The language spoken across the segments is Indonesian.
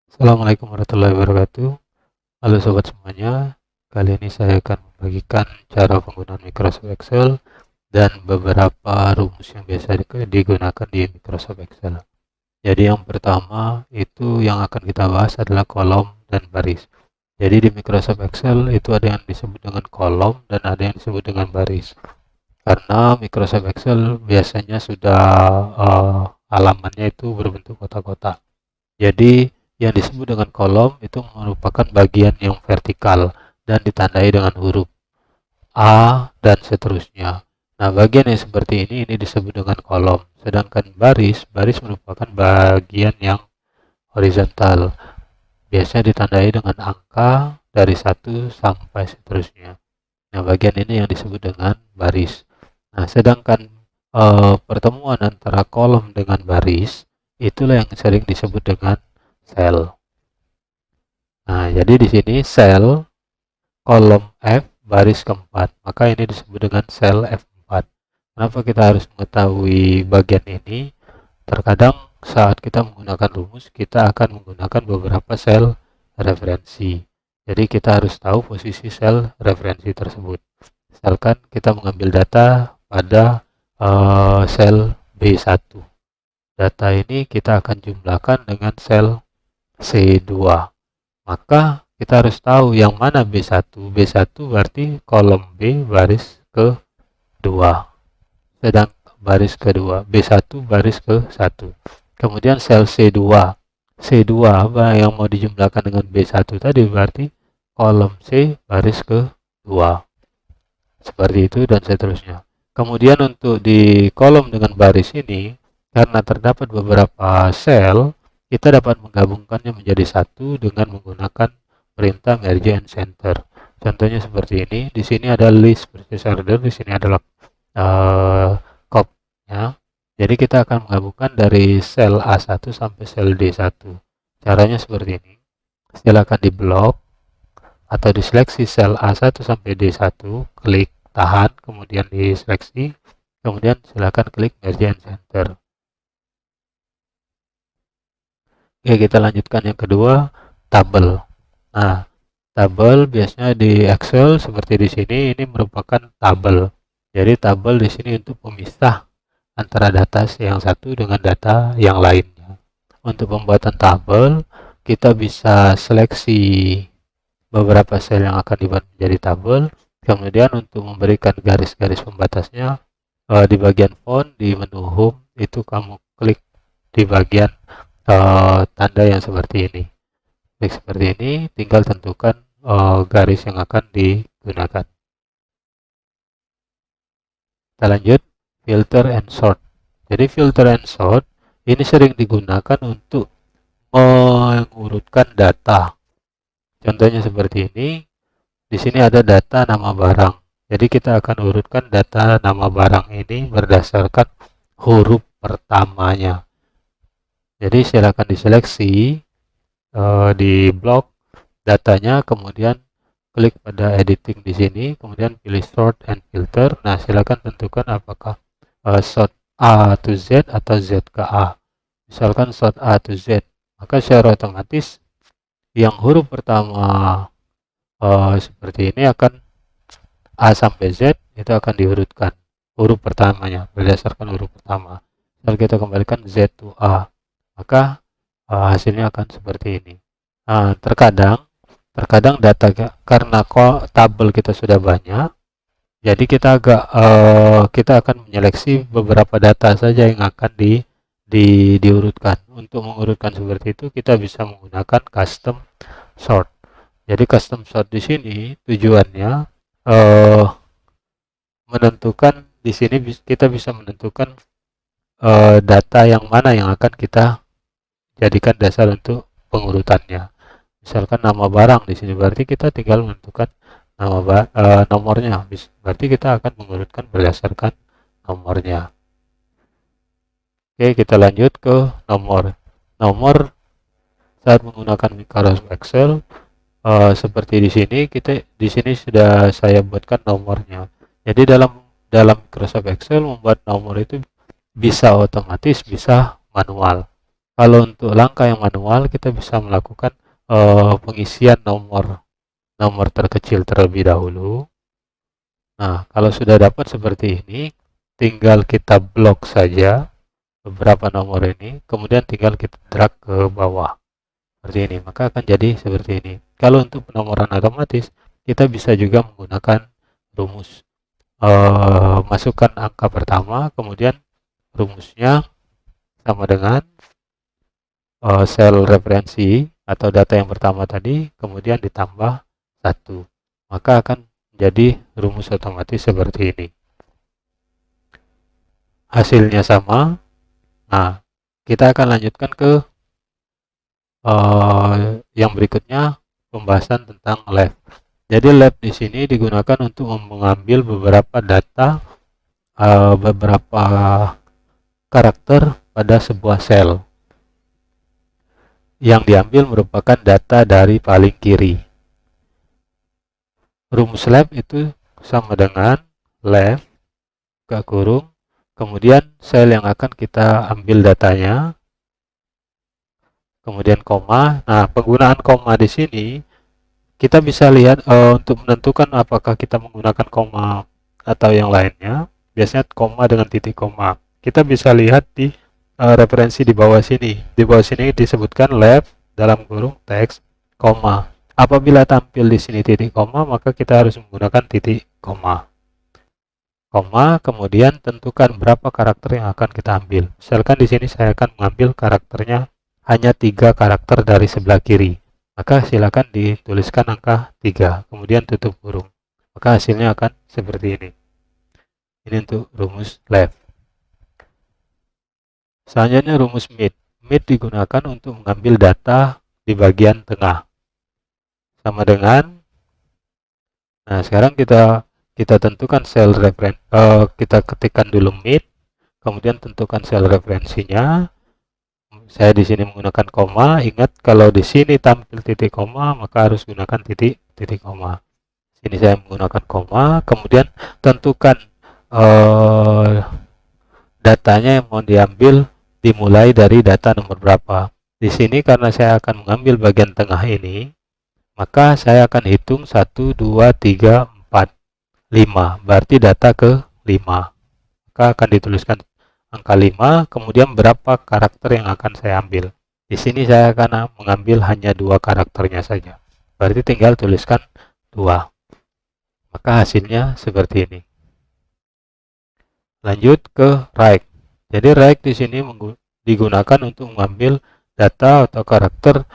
Assalamualaikum warahmatullahi wabarakatuh. Halo sobat semuanya, kali ini saya akan membagikan cara penggunaan Microsoft Excel dan beberapa rumus yang biasa digunakan di Microsoft Excel. Jadi yang pertama itu yang akan kita bahas adalah kolom dan baris. Jadi di Microsoft Excel itu ada yang disebut dengan kolom dan ada yang disebut dengan baris. Karena Microsoft Excel biasanya sudah halamannya itu berbentuk kotak-kotak. Jadi yang disebut dengan kolom itu merupakan bagian yang vertikal dan ditandai dengan huruf A dan seterusnya. Nah, bagian yang seperti ini disebut dengan kolom. Sedangkan baris merupakan bagian yang horizontal. Biasanya ditandai dengan angka dari 1 sampai seterusnya. Nah, bagian ini yang disebut dengan baris. Nah, sedangkan pertemuan antara kolom dengan baris itulah yang sering disebut dengan sel. Nah, jadi di sini sel kolom F baris keempat, maka ini disebut dengan sel F4. Kenapa kita harus mengetahui bagian ini? Terkadang saat kita menggunakan rumus, kita akan menggunakan beberapa sel referensi. Jadi kita harus tahu posisi sel referensi tersebut. Misalkan kita mengambil data pada sel B1. Data ini kita akan jumlahkan dengan sel C2. Maka kita harus tahu yang mana B1. B1 berarti kolom B baris ke-2. Sedang baris kedua. B1 baris ke-1. Kemudian sel C2. C2 apa yang mau dijumlahkan dengan B1 tadi berarti kolom C baris ke-2. Seperti itu dan seterusnya. Kemudian untuk di kolom dengan baris ini, karena terdapat beberapa sel, kita dapat menggabungkannya menjadi satu dengan menggunakan perintah merge and center. Contohnya seperti ini. Di sini ada list purchase order, di sini adalah cop-nya. Jadi kita akan menggabungkan dari sel A1 sampai sel D1. Caranya seperti ini. Silakan di blok atau diseleksi sel A1 sampai D1, klik tahan, kemudian diseleksi, kemudian silakan klik merge and center. Oke, kita lanjutkan yang kedua, tabel. Nah, tabel biasanya di Excel seperti di sini, ini merupakan tabel. Jadi tabel di sini untuk pemisah antara data yang satu dengan data yang lainnya. Untuk pembuatan tabel, kita bisa seleksi beberapa sel yang akan dibuat menjadi tabel. Kemudian untuk memberikan garis-garis pembatasnya, di bagian font di menu home itu kamu klik di bagian tanda yang seperti ini. Klik seperti ini, tinggal tentukan garis yang akan digunakan. Kita lanjut, filter and sort. Jadi filter and sort ini sering digunakan untuk mengurutkan data. Contohnya seperti ini. Di sini ada data nama barang. Jadi kita akan urutkan data nama barang ini berdasarkan huruf pertamanya. Jadi silakan diseleksi di blok datanya, kemudian klik pada editing di sini, kemudian pilih sort and filter. Nah, silakan tentukan apakah sort A to Z atau Z ke A. Misalkan sort A to Z, maka secara otomatis yang huruf pertama seperti ini akan A sampai Z itu akan diurutkan huruf pertamanya berdasarkan huruf pertama. Lalu kita kembalikan Z to A, maka hasilnya akan seperti ini. Nah, terkadang data karena tabel kita sudah banyak, jadi kita akan menyeleksi beberapa data saja yang akan diurutkan. Untuk mengurutkan seperti itu kita bisa menggunakan custom sort. Jadi custom sort di sini tujuannya menentukan, di sini kita bisa menentukan data yang mana yang akan kita jadikan dasar untuk pengurutannya. Misalkan nama barang di sini, berarti kita tinggal menentukan nama nomornya. Berarti kita akan mengurutkan berdasarkan nomornya. Oke, kita lanjut ke nomor. Nomor saat menggunakan Microsoft Excel seperti di sini sudah saya buatkan nomornya. Jadi dalam Microsoft Excel membuat nomor itu bisa otomatis, bisa manual. Kalau untuk langkah yang manual, kita bisa melakukan pengisian nomor terkecil terlebih dahulu. Nah, kalau sudah dapat seperti ini, tinggal kita blok saja beberapa nomor ini, kemudian tinggal kita drag ke bawah seperti ini, maka akan jadi seperti ini. Kalau untuk penomoran otomatis, kita bisa juga menggunakan rumus. Masukkan angka pertama, kemudian rumusnya sama dengan sel referensi atau data yang pertama tadi, kemudian ditambah 1, maka akan jadi rumus otomatis seperti ini. Hasilnya sama. Nah, kita akan lanjutkan ke yang berikutnya, pembahasan tentang lab. Jadi lab di sini digunakan untuk mengambil beberapa data, beberapa karakter pada sebuah sel. Yang diambil merupakan data dari paling kiri. Rumus lab itu sama dengan left, buka kurung, kemudian sel yang akan kita ambil datanya, kemudian koma. Nah, penggunaan koma di sini kita bisa lihat untuk menentukan apakah kita menggunakan koma atau yang lainnya. Biasanya koma dengan titik koma. Kita bisa lihat di referensi di bawah sini. Di bawah sini disebutkan left dalam kurung teks koma. Apabila tampil di sini titik koma, maka kita harus menggunakan titik koma. Koma, kemudian tentukan berapa karakter yang akan kita ambil. Misalkan di sini saya akan mengambil karakternya hanya 3 karakter dari sebelah kiri. Maka silakan dituliskan angka 3, kemudian tutup kurung. Maka hasilnya akan seperti ini. Ini untuk rumus left. Selanjutnya rumus mid. Mid digunakan untuk mengambil data di bagian tengah. Sama dengan, nah sekarang kita tentukan sel referensi, kita ketikkan dulu mid, kemudian tentukan sel referensinya. Saya di sini menggunakan koma. Ingat kalau di sini tampil titik koma, maka harus gunakan titik koma. Sini saya menggunakan koma, kemudian tentukan datanya yang mau diambil dimulai dari data nomor berapa. Di sini karena saya akan mengambil bagian tengah ini, maka saya akan hitung 1, 2, 3, 4, 5. Berarti data ke 5. Maka akan dituliskan angka 5, kemudian berapa karakter yang akan saya ambil. Di sini saya akan mengambil hanya 2 karakternya saja. Berarti tinggal tuliskan 2. Maka hasilnya seperti ini. Lanjut ke right. Jadi right di sini digunakan untuk mengambil data atau karakter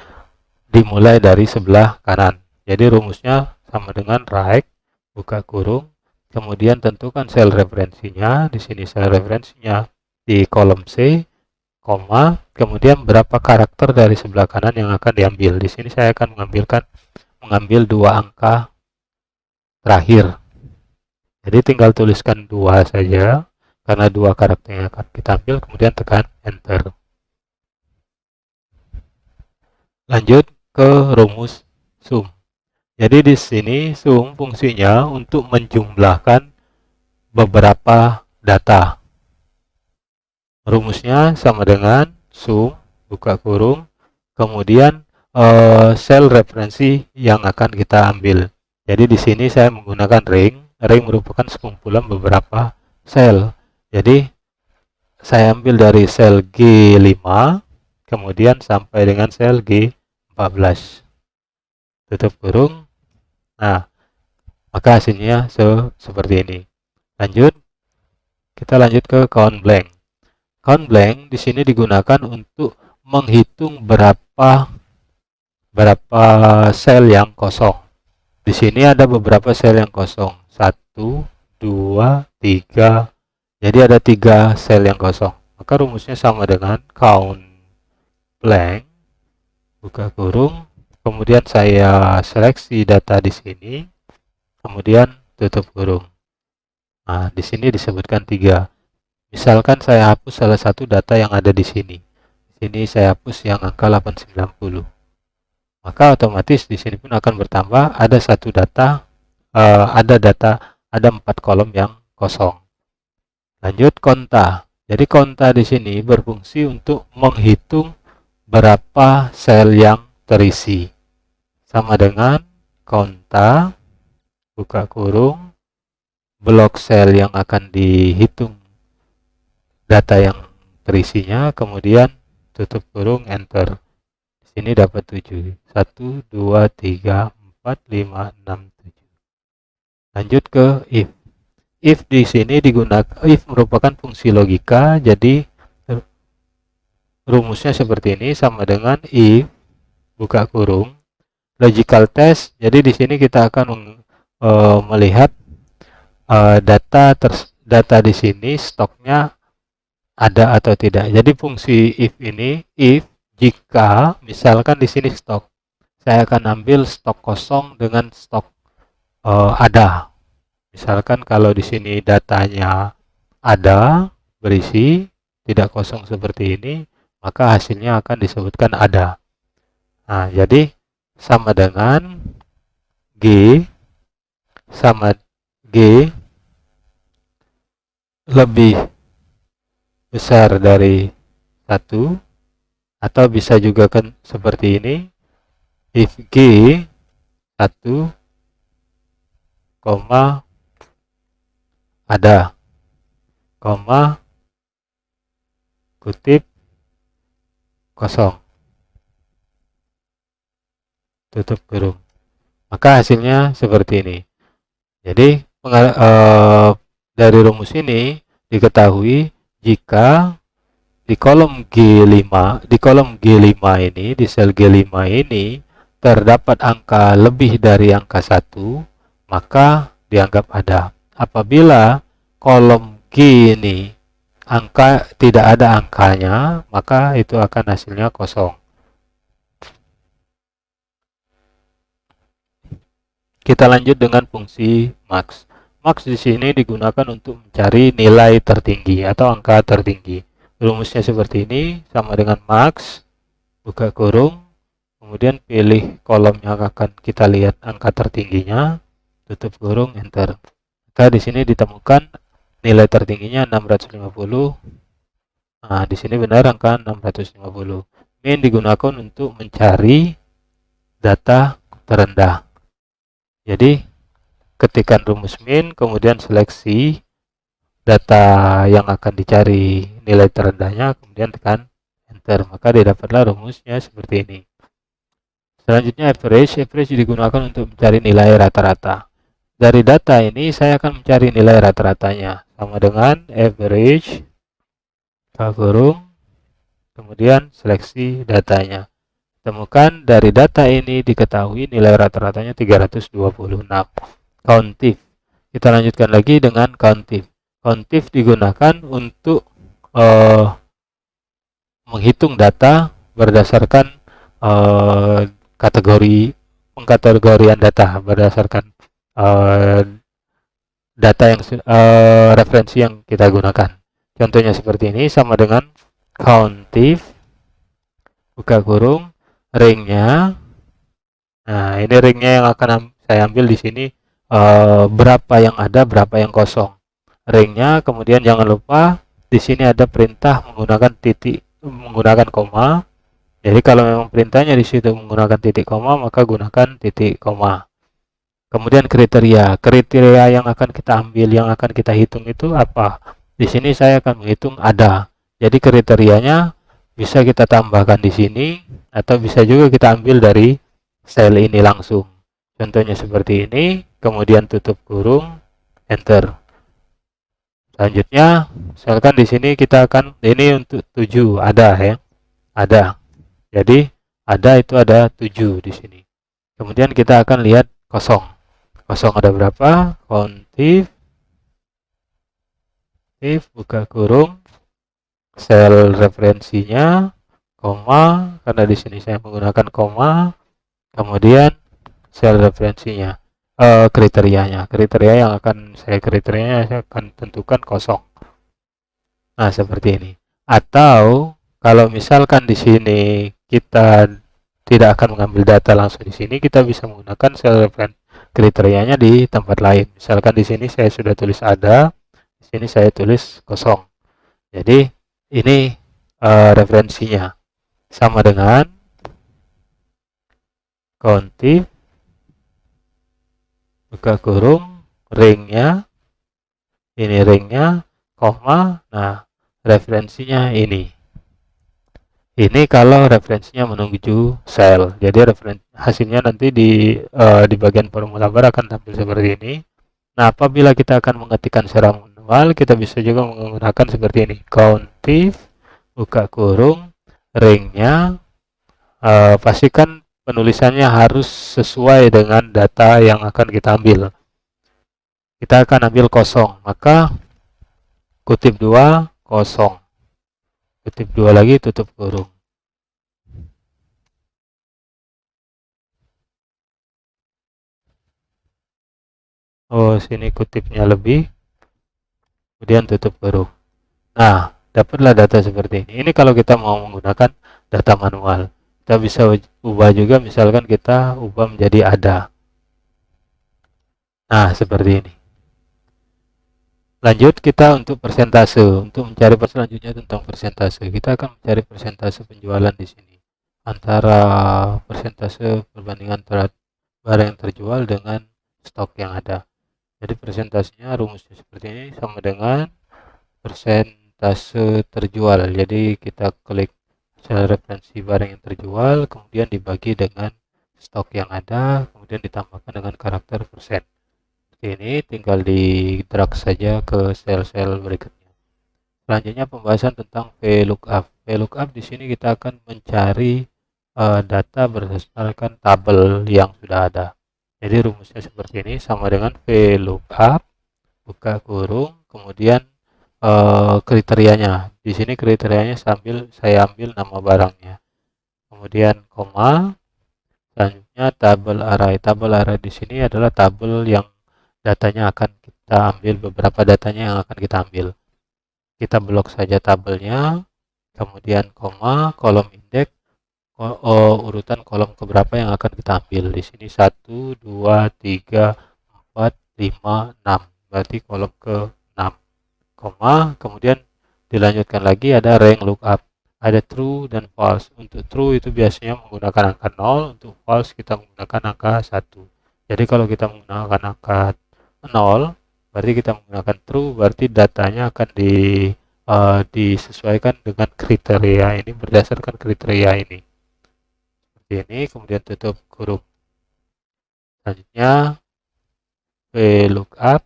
dimulai dari sebelah kanan. Jadi rumusnya sama dengan right, buka kurung, kemudian tentukan sel referensinya. Di sini sel referensinya di kolom C, koma, kemudian berapa karakter dari sebelah kanan yang akan diambil. Di sini saya akan mengambil 2 angka terakhir. Jadi tinggal tuliskan 2 saja. Karena 2 karakter yang akan kita ambil, kemudian tekan enter. Lanjut ke rumus sum. Jadi di sini sum fungsinya untuk menjumlahkan beberapa data. Rumusnya sama dengan sum, buka kurung, kemudian sel referensi yang akan kita ambil. Jadi di sini saya menggunakan ring. Ring merupakan sekumpulan beberapa sel. Jadi saya ambil dari sel G5, kemudian sampai dengan sel G14. Tutup kurung. Nah, maka hasilnya seperti ini. Lanjut, kita lanjut ke count blank. Count blank di sini digunakan untuk menghitung berapa sel yang kosong. Di sini ada beberapa sel yang kosong. 1, 2, 3. Jadi ada 3 sel yang kosong. Maka rumusnya sama dengan count blank, buka kurung, kemudian saya seleksi data di sini, kemudian tutup kurung. Nah, di sini disebutkan 3. Misalkan saya hapus salah satu data yang ada di sini. Di sini saya hapus yang angka 890. Maka otomatis di sini pun akan bertambah ada satu data, ada 4 kolom yang kosong. Lanjut konta. Jadi konta di sini berfungsi untuk menghitung berapa sel yang terisi. Sama dengan konta, buka kurung, blok sel yang akan dihitung data yang terisinya, kemudian tutup kurung, enter. Di sini dapat 7. 1, 2, 3, 4, 5, 6, 7. Lanjut ke if. If di sini digunakan, if merupakan fungsi logika, jadi rumusnya seperti ini, sama dengan if, buka kurung, logical test. Jadi di sini kita akan melihat data di sini stoknya ada atau tidak. Jadi fungsi if ini, if jika misalkan di sini stok, saya akan ambil stok kosong dengan stok ada. Misalkan kalau di sini datanya ada, berisi, tidak kosong seperti ini, maka hasilnya akan disebutkan ada. Nah, jadi sama dengan G sama G lebih besar dari 1, atau bisa juga kan seperti ini, if G 1, ada, kutip kosong, tutup kurung. Maka hasilnya seperti ini. Jadi dari rumus ini diketahui jika di kolom G5 ini, di sel G5 ini terdapat angka lebih dari angka 1, maka dianggap ada. Apabila kolom G ini tidak ada angkanya, maka itu akan hasilnya kosong. Kita lanjut dengan fungsi max. Max di sini digunakan untuk mencari nilai tertinggi atau angka tertinggi. Rumusnya seperti ini, sama dengan max, buka kurung, kemudian pilih kolom yang akan kita lihat angka tertingginya, tutup kurung, enter. Maka di sini ditemukan nilai tertingginya 650. Nah, di sini benar angka 650. Min digunakan untuk mencari data terendah. Jadi ketikkan rumus min, kemudian seleksi data yang akan dicari nilai terendahnya, kemudian tekan enter, maka didapatlah rumusnya seperti ini. Selanjutnya average. Average digunakan untuk mencari nilai rata-rata. Dari data ini saya akan mencari nilai rata-ratanya, sama dengan average, kurung, kemudian seleksi datanya. Temukan dari data ini diketahui nilai rata-ratanya 326. Countif. Kita lanjutkan lagi dengan countif. Countif digunakan untuk menghitung data berdasarkan pengkategorian data berdasarkan data yang referensi yang kita gunakan. Contohnya seperti ini, sama dengan countif, buka kurung, ringnya. Nah, ini ringnya yang akan saya ambil di sini, berapa yang ada, berapa yang kosong. Ringnya, kemudian jangan lupa di sini ada perintah menggunakan koma. Jadi kalau memang perintahnya di situ menggunakan titik koma, maka gunakan titik koma. Kemudian kriteria yang akan kita ambil, yang akan kita hitung itu apa? Di sini saya akan menghitung ada. Jadi kriterianya bisa kita tambahkan di sini, atau bisa juga kita ambil dari sel ini langsung. Contohnya seperti ini, kemudian tutup kurung, enter. Selanjutnya, misalkan di sini kita akan, ini untuk 7, ada ya, ada. Jadi ada itu ada 7 di sini. Kemudian kita akan lihat kosong. Kosong ada berapa? Countif, buka kurung, sel referensinya, koma, karena di sini saya menggunakan koma, kemudian sel referensinya, kriteria yang akan saya akan tentukan kosong. Nah, seperti ini. Atau kalau misalkan di sini kita tidak akan mengambil data langsung di sini, kita bisa menggunakan sel referensi kriterianya di tempat lain. Misalkan di sini saya sudah tulis ada, di sini saya tulis kosong. Jadi ini referensinya. sama dengan countif buka kurung ringnya, ini ringnya, koma, nah referensinya ini kalau referensinya menuju sel. Jadi hasilnya nanti di bagian formula bar akan tampil seperti ini. Nah, apabila kita akan mengetikkan secara manual, kita bisa juga menggunakan seperti ini, countif buka kurung ringnya, pastikan penulisannya harus sesuai dengan data yang akan kita ambil. Kita akan ambil kosong, maka kutip 2 kosong, kutip 2 lagi tutup kurung. Oh, sini kutipnya lebih, kemudian tutup kurung. Nah, dapatlah data seperti ini. Ini kalau kita mau menggunakan data manual. Kita bisa ubah juga, misalkan kita ubah menjadi ada. Nah, seperti ini. Lanjut kita untuk persentase. Untuk mencari selanjutnya tentang persentase, kita akan mencari persentase penjualan di sini. Antara persentase perbandingan barang yang terjual dengan stok yang ada. Jadi persentasenya rumusnya seperti ini, sama dengan persentase terjual. Jadi kita klik sel referensi barang yang terjual, kemudian dibagi dengan stok yang ada, kemudian ditambahkan dengan karakter persen. Seperti ini, tinggal di drag saja ke sel-sel berikutnya. Selanjutnya pembahasan tentang VLOOKUP. VLOOKUP di sini kita akan mencari data berdasarkan tabel yang sudah ada. Jadi rumusnya seperti ini, sama dengan VLOOKUP buka kurung, kemudian kriterianya. Di sini kriterianya saya ambil nama barangnya. Kemudian koma. Selanjutnya tabel array. Tabel array di sini adalah tabel yang datanya akan kita ambil, beberapa datanya yang akan kita ambil. Kita blok saja tabelnya, kemudian koma, kolom indeks, urutan kolom keberapa yang akan kita ambil. Di sini 1, 2, 3, 4, 5, 6. Berarti kolom ke-6. Koma, kemudian dilanjutkan lagi ada rank lookup. Ada true dan false. Untuk true itu biasanya menggunakan angka 0, untuk false kita menggunakan angka 1. Jadi kalau kita menggunakan angka 0, berarti kita menggunakan true, berarti datanya akan disesuaikan dengan kriteria ini, berdasarkan kriteria ini. Seperti ini, kemudian tutup kurung. Selanjutnya VLOOKUP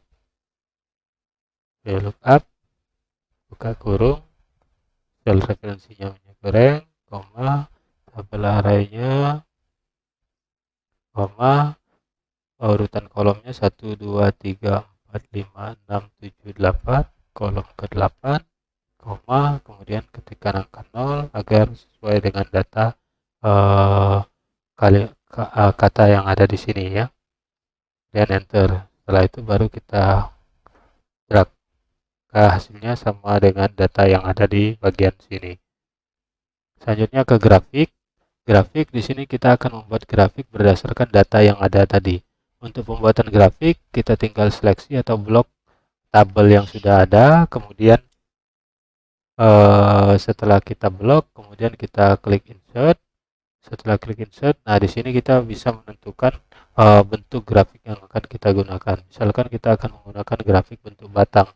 buka kurung, sel referensinya minyak goreng, koma, tabel arraynya, koma, urutan kolomnya 1, 2, 3, 4, 5, 6, 7, 8, kolom ke-8, koma, kemudian ketikkan angka 0 agar sesuai dengan data kata yang ada di sini ya. Dan enter. Setelah itu baru kita drag. Hasilnya sama dengan data yang ada di bagian sini. Selanjutnya ke grafik. Grafik di sini kita akan membuat grafik berdasarkan data yang ada tadi. Untuk pembuatan grafik kita tinggal seleksi atau blok tabel yang sudah ada, kemudian setelah kita blok, kemudian kita klik insert. Setelah klik insert, nah di sini kita bisa menentukan bentuk grafik yang akan kita gunakan. Misalkan kita akan menggunakan grafik bentuk batang.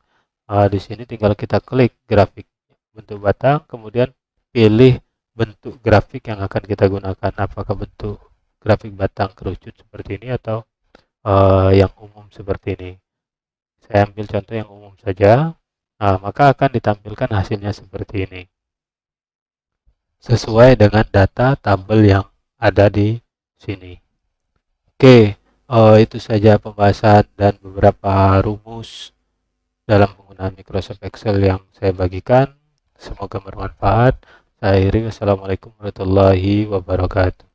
Di sini tinggal kita klik grafik bentuk batang, kemudian pilih bentuk grafik yang akan kita gunakan. Apakah bentuk grafik batang kerucut seperti ini atau yang umum seperti ini. Saya ambil contoh yang umum saja. Nah, maka akan ditampilkan hasilnya seperti ini, sesuai dengan data tabel yang ada di sini. Oke, itu saja pembahasan dan beberapa rumus dalam penggunaan Microsoft Excel yang saya bagikan. Semoga bermanfaat. Saya akhiri. Wassalamualaikum warahmatullahi wabarakatuh.